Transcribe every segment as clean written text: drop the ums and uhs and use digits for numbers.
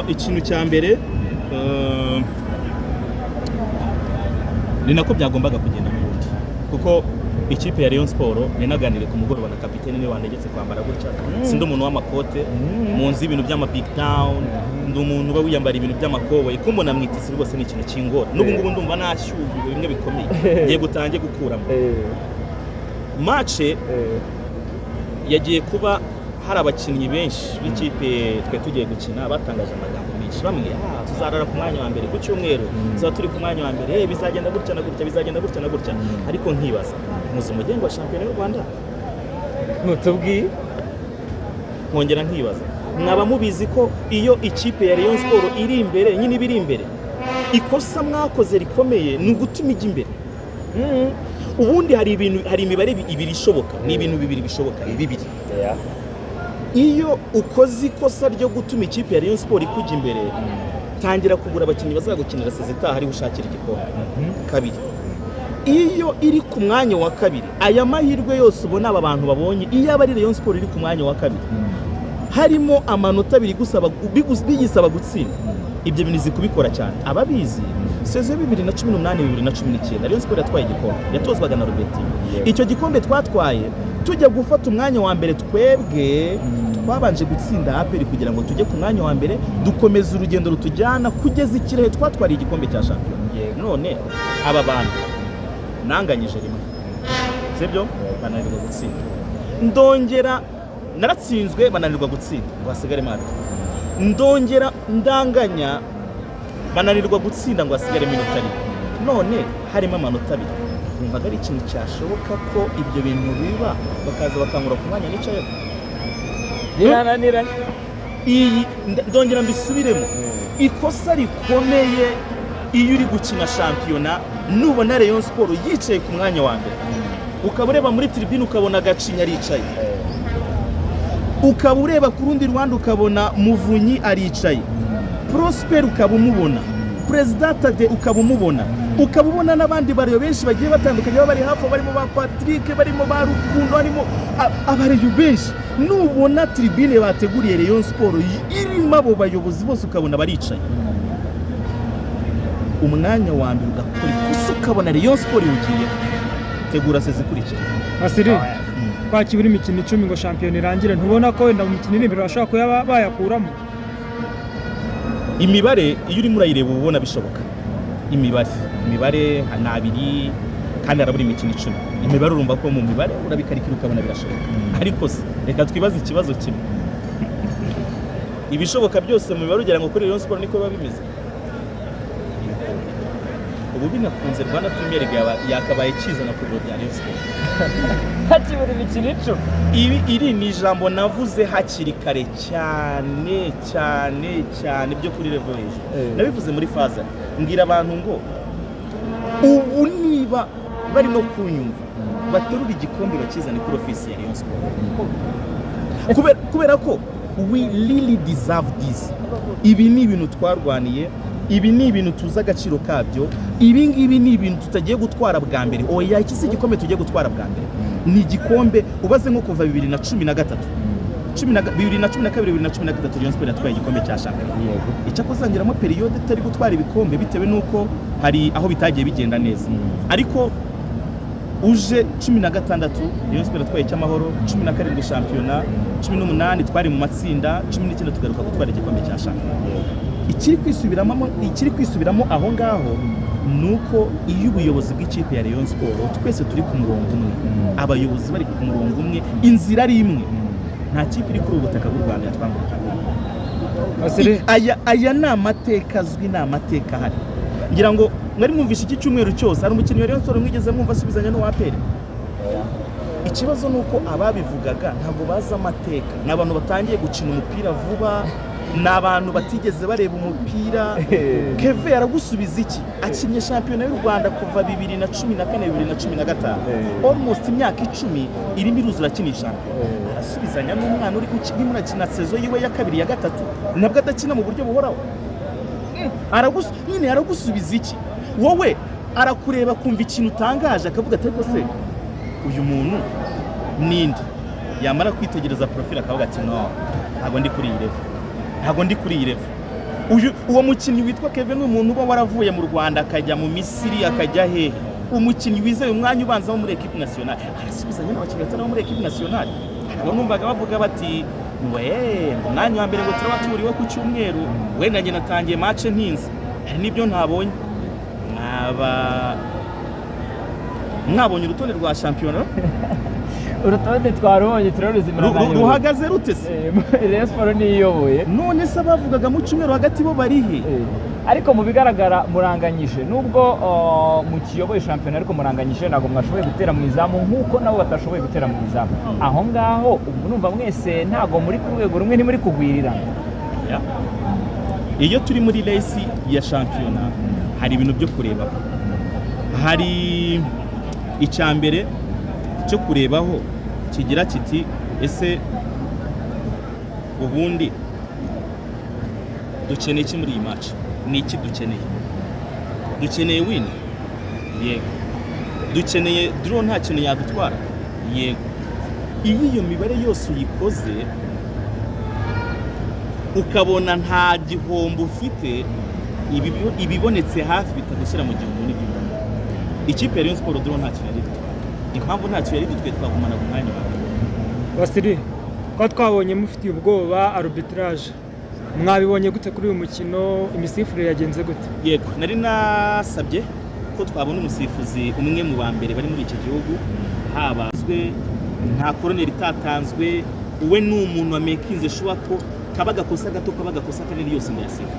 ikintu cya mbere ni nako byagombaga kugenda n'ubundi kuko ikipe ya Rayon Sport ninaganire ku mugoroba na kapiteni niwe wandegetse kwambara gutya sindi umuntu w'amakote munzi ibintu by'ama big town ndi umuntu uba wiyambara ibintu by'amakoboyi kumbona mwitisi rwose ni ikintu kingora n'ubu ngubu ndumva nashyuhirwa bimwe bikomeye ngiye gutange gukuramo match yagiye kuba hari abakinnyi benshi b'ikipe twe tugiye gukina batangaje amagambo menshi bamwe tuzarara ku mwanya wa mbere ku cyumweru tuzaba turi ku mwanya wa mbere bizagenda gutya na gutya bizagenda gutya na gutya ariko nkibaza muzi umugengo wa shampiyona y'u Rwanda mutubwiye nkongera nkibaza mwaba mubizi ko iyo ikipe ya Rayon Sport iri imbere nyine ibiri imbere ikosa mwakoze rikomeye ni ugutuma ijya imbere ubundi hari imibare ibiri ishoboka ni ibintu bibiri bishoboka bibiri iyo ukoze ikosa ryo gutuma ikipe ya Rayon Sport ikujya imbere tangira kugura abakinnyi bazagukinira sezita hari ushakira igikombe kabiri iyo iri ku mwanya wa kabiri aya mahirwe yose ubona aba bantu babonye iyo aba ari Rayon Sport iri ku mwanya wa kabiri harimo amanota abiri bigisaba gutsinda ibyo bintu izi kubikora cyane ababizi sezo 2018-2019 Rayon Sport yatwaye igikombe yatozwaga na Roberti icyo gikombe twatwaye tujya gufata umwanya wa mbere twebwe twabanje gutsinda APR kugira ngo tujye ku mwanya wa mbere dukomeza urugendo rutujyana kugeza ikirehe twatwariye igikombe cya shampiyona none aba bantu nanganyije rimwe sibyo bananirwa gutsinda ndongera naratsinzwe bananirwa gutsinda ngo hasigare mate ndongera ndanganya bananirwa gutsinda ngo hasigare minota rimwe none harimo amanota abiri numvaga ari ikintu cyashoboka ko ibyo bintu biba bakaza bakangura ku mwanya nicaye nirananiranye iyi ndongera mbisubiremo ikosa rikomeye iyo uri gukina shampiyona nubona Rayon Sport yicaye ku mwanya wa mbere ukaba ureba muri tribune ukabona Gacinya aricaye ukaba ureba ku rundi ruhande ukabona Muvunyi aricaye Prosper ukaba umubona President Tade ukaba umubona ukaba ubona n'abandi bariyo benshi bagiye batandukanye bari hafi barimo ba Patrick barimo ba Rukundo barimo abariyo benshi nubona tribune bateguriye Rayon Sport irimo abo bayobozi bose ukabona baricaye umwanya wa mbere ugakora ikosa ukabona Rayon Sport yugiye tegura seze kurikira Asiri kwakibura imikino 10 ngo shampiyona irangire ntubona ko wenda mu mikino iri imbere bashaka kuba bayakuramo imibare iyo uri murayireba ubona bishoboka imibare nabiri kandi arabura imikino 10 imibare urumva ko mu mibare urabikarikira ukabona birashoboka ariko se reka twibaze ikibazo kimwe ibishoboka byose mu mibare ugira ngo kuri Rayon Sport niko biba bimeze ubu binakunze Rwanda Premier League yakabaye kizana ku bya Rayon Sport hakibura imikino 10 iri ni ijambo navuze hakiri kare cyane byo kuri level hejuru nabivuze muri faza ngira abantu ngo ubu niba bari no kunyumva baterura igikombe bakizana kuri office ya Rayon Sport kubera ko we really deserve this ibi ni ibintu twarwaniye ibi ni ibintu tuza agaciro kabyo ibi ngibi ni ibintu tutagiye gutwara bwa mbere oya iki si igikombe tugiye gutwara bwa mbere ni igikombe ubaze nko kuva 2013 2012 Rayon Sport yatwaye igikombe cya shampiyona icyo kuzangiramo periode itari gutwara ibikombe bitewe nuko hari aho bitagiye bigenda neza ariko uje 16 Rayon Sport yatwaye cy'amahoro 17 shampiyona 18 twari mu matsinda 19 tugaruka gutwara igikombe cya shampiyona ikiri kwisubiramo aho ngaho nuko iyo ubuyobozi bw'ikipe ya Rayon Sport twese turi ku murongo umwe abayobozi bari ku murongo umwe inzira ari imwe nta kipe iri kuri ubutaka bw'u Rwanda yatwambutse aya ni amateka azwi ni amateka ahari ngira ngo mwari mwumvishe iki cyumweru cyose hari umukinnyi wa Rayon Sport mwigeze mwumva asubizanya n'uwapere ikibazo nuko ababivugaga ntabwo bazi amateka n'abantu batangiye gukina umupira vuba n'abantu batigeze bareba umupira Keve yaragusubiza iki akinnye shampiyona y'u Rwanda kuva 2014-2015 almost imyaka 10 irimo iruzura akinisha arasubizanya n'umwana uri gukina sezo yiwe ya kabiri ya gatatu nabwo adakina mu buryo buhoraho aragusubiza iki wowe arakureba kumva ikintu utangaje akavuga ati ko se uyu muntu ninde yamara kwitegereza profile akavuga ati no ntabwo ndi kuri iyi level ntabwo ndi kuri iyi level. Uwo mukinnyi witwa Kevin ni umuntu uba waravuye mu Rwanda akajya mu Misiri akajya hehe, umukinnyi wizeye umwanya ubanza wo muri equipe nationale arasubizanya n'abakinnyi batari bo muri equipe nationale. Abo numvaga bavuga bati umwanya wa mbere ngo turaba turiwe ku cyumweru, wenda njye natangiye match ntinze, hari n'ibyo ntabonye. Mwabonye urutonde rwa shampiyona? Urutonde twarubonye turaruzimira ruhagaze rute se? Rayon Sport niyoboye. None se bavugaga mu cyumweru hagati bo barihe? Ariko mu bigaragara muranganyije, nubwo mukiyoboye shampiyona ariko muranganyije, ntabwo mwashoboye gutera mu izamu nk'uko nabo batashoboye gutera mu izamu. Aho ngaho ubwo numva mwese ntabwo muri ku rwego rumwe, ntimuri kugwirirana. Iyo turi muri race ya shampiyona hari ibintu byo kureba. Hari icyambere cyo kurebaho kigira kiti ese ubundi dukeneye iki muri iyi match? Ni iki dukeneye? Dukeneye win? Yego. Dukeneye draw nta kintu yadutwara? Yego. Iyo mibare yose uyikoze ukabona nta gihombo ufite, ibibonetse hafi bitagushyira mu gihombo n'ibyo. Ikipe ya Rayon Sport draw nta kintu yari dutwara. Impamvu nta kintu yari dutwe twagumana ku mwanya wawe. Basiri, ko twabonye mufitiye ubwoba arbitrage, mwabibonye gute kuri uyu mukino? Imisifurire yagenze gute? Yego, nari nasabye ko twabona umusifuzi umwe mu ba mbere bari muri iki gihugu, habazwe nta koroneri itatanzwe, we ni umuntu wamekinze shuwa ko kaba gakosa gato kaba gakosa kanini yose ndayasifa.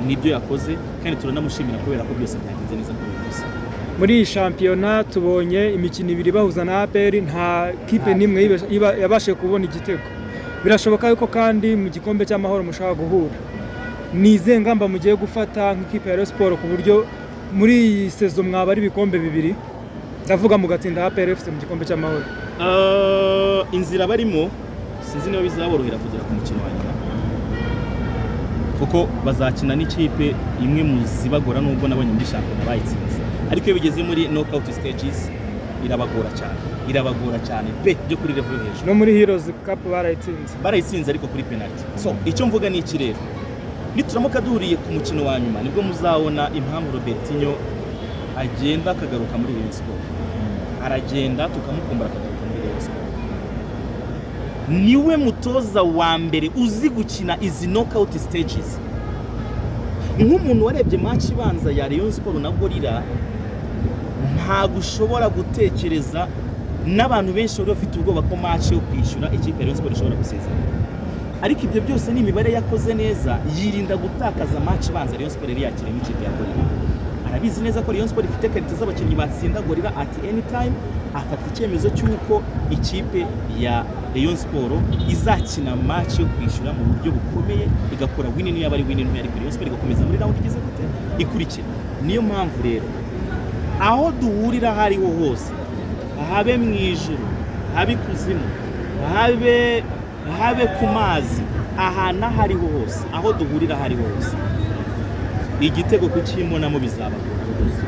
Nibyo yakoze kandi turanamushimira kubera ko byose byagenze neza kuri uyu munsi. Muri iyi shampiyona tubonye imikino ibiri bahuza na APR, nta kipe nimwe yabashije kubona igitego. Birashoboka yuko kandi mu gikombe cy'amahoro mushaka guhura. Ni izihe ngamba mugiye gufata nk'ikipe ya Rayon Sport ku buryo muri iyi sezo mwaba ari ibikombe bibiri, ndavuga mugatsinda APR FC mu gikombe cy'amahoro? Inzira barimo sinzi niba bizaborohera kugera ku mukino wa nyuma, kuko bazakina n'ikipe imwe mu zibagora, nubwo nabonye muri shampiyona bayitsinze, ariko iyo bigeze muri knockout stages irabagora cyane pe byo kuri level hejuru. No muri Heroes Cup barayitsinze ariko kuri penalty. So icyo mvuga ni iki rero, nituramuka duhuriye ku mukino wa nyuma nibwo muzabona impamvu Robertinho agenda akagaruka muri Rayon Sport, aragenda tukamukumbura akagaruka muri Rayon Sport. Niwe mutoza wa mbere uzi gukina izi knockout stages. Nk'umuntu warebye match ibanza ya Rayon Sport na Gorilla, ntabwo ushobora gutekereza, n'abantu benshi bari bafite ubwoba ko match yo kwishyura ikipe ya Rayon Sport ishobora gusezera. Ariko ibyo byose ni imibare yakoze neza, yirinda gutakaza match ibanza Rayon Sport yari yakiriye n'ikipe ya Gorilla. Arabizi neza ko Rayon Sport ifite karite z'abakinnyi batsinda Gorilla at any time, afata icyemezo cy'uko ikipe ya Rayon Sport izakina match yo kwishyura mu buryo bukomeye, igakora win niyo yabari win niyo yari Rayon Sport igakomeza muri round igeze gute ikurikira. Niyo mpamvu rero aho duhurira hariho hose, habe mu ijuru, habe kuzimu, habe ku mazi, ahantu hariho hose, aho duhurira hariho hose, igitego kukimonamo bizabagora rwose.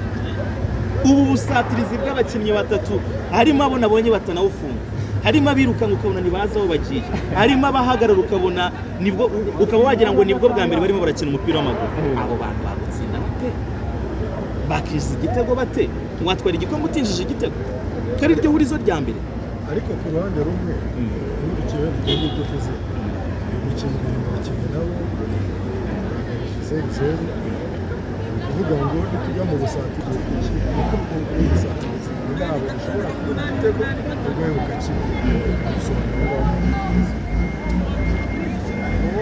Ubu busatirizi bw'abakinnyi batatu, harimo abo nabonye batanawufunga, harimo abirukanka ukabona ntibazi aho bagiye, harimo abahagarara ukabona nibwo ukaba wagira ngo nibwo bwa mbere barimo barakina umupira w'amaguru. Abo bantu bagutsinda bate? Bakiza igitego bate? Watwara igikombe utinjije igitego, kari ryo hurizo rya mbere. Ariko ku ruhande rumwe n'urukino rw'ibyo byo kuze imikino bakina nabo zeru kuvuga ngo tujya mu busatirizi kuko ubusatirizi ntabwo ushobora kubona igitego urwego ukakibona.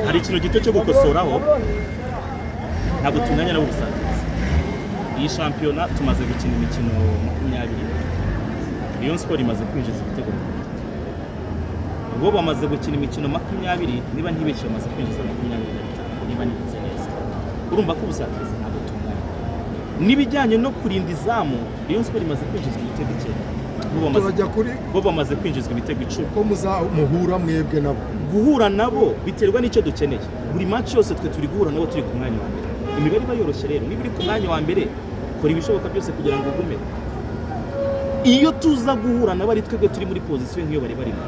Hari ikintu gito cyo gukosoraho, ntabwo tunganya n'ubusatirizi. Iyi shampiyona tumaze gukina imikino 20, Rayon Sport imaze kwinjiza ibitego. Bo bamaze gukina imikino 20, niba ntibeshye bamaze kwinjiza 25, niba nibutse neza. Urumva ko ubusatirizi ntabwo tunganya. Nibijyanye no kurinda izamu, Rayon Sport imaze kwinjiza ibitego 9. Bo bamaze kwinjiza ibitego 10. Ko muhura mwebwe nabo. Guhura nabo biterwa n'icyo dukeneye. Buri match yose twe turi guhura nabo turi ku mwanya wa mbere. Imibare iba yoroshye rero, niba uri ku mwanya wa mbere kora ibishoboka byose kugira ngo ugume. Iyo tuza guhura nabo ari twebwe turi muri position nk'iyo bari barimo,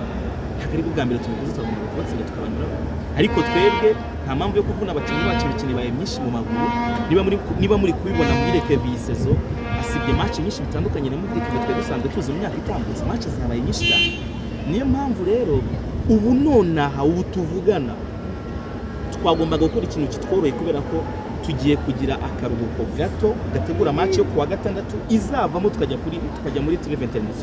ari bwo bwa mbere tubikoze twagomba kubatsinda tukabanyuraho ariko twebwe nta mpamvu yo kuvuna abakinnyi bacu imikino ibaye myinshi mu maguru niba muri kubibona muri rekevi iyi sezo asibye match nyinshi bitandukanye na muri rekevi twari dusanzwe tuzi mu myaka itambutse match zabaye nyinshi cyane niyo mpamvu rero ubu nonaha ubu tuvugana twagombaga gukora ikintu kitworoye kubera ko tugiye kugira akaruhuko gato gategura match yo kuwa gatandatu izavamo tukajya muri Treve International.